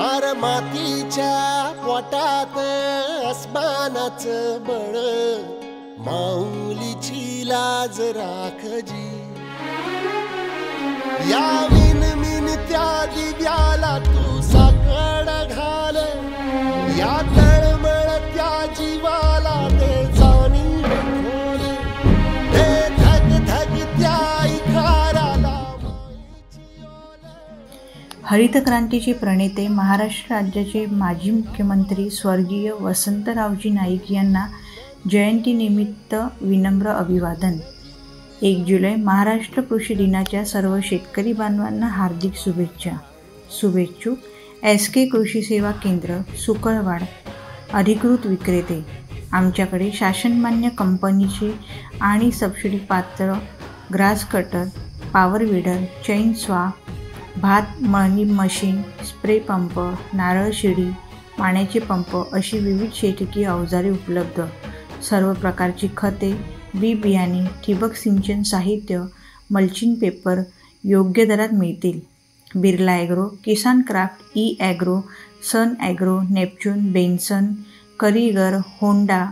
R मातीच्या पोटात अस्मानाचं बळ, माऊलीची लाज राखजी. या मिनमिनत्या दिव्याला तू साकड घाल, या तळमळत्या जीवाला दे जाणीव खोल, दे धग धगत्या इकाराला माईची ओल. हरित क्रांतीचे प्रणेते महाराष्ट्र राज्याचे माजी मुख्यमंत्री स्वर्गीय वसंतरावजी नाईक यांना जयंतीनिमित्त विनम्र अभिवादन. 1 जुलै महाराष्ट्र कृषी दिनाच्या सर्व शेतकरी बांधवांना हार्दिक शुभेच्छा. शुभेच्छुक SK कृषी सेवा केंद्र सुकळवाड. अधिकृत विक्रेते. आमच्याकडे शासनमान्य कंपनीचे आणि सबसिडी पात्र ग्रास कटर, पॉवर विडर, चैन स्वा, भात मळणी मशीन, स्प्रे पंप, नारळ शिडी, पाण्याचे पंप अशी विविध शेतीकी अवजारे उपलब्ध. सर्व प्रकारची खते, बी बियाणे, ठिबक सिंचन साहित्य, मल्चिंग पेपर योग्य दरात मिळतील. Birla Agro, Kisan Kraft, Agro, Sun Agro, Neptune, Benson, Karigar, Honda,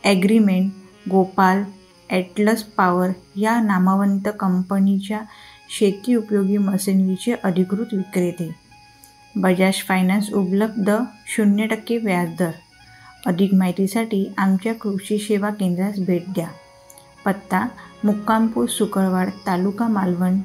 agreement, Gopal, Atlas Power या नामवंत कंपनीच्या शेती उपयोगी मशिनरीचे अधिकृत विक्रेते. बजाज फायनान्स उपलब्ध, 0% व्याजदर. अधिक माहितीसाठी आमच्या कृषी सेवा केंद्रास भेट द्या. पत्ता मुक्कामपूर सुकळवाड, तालुका मालवण,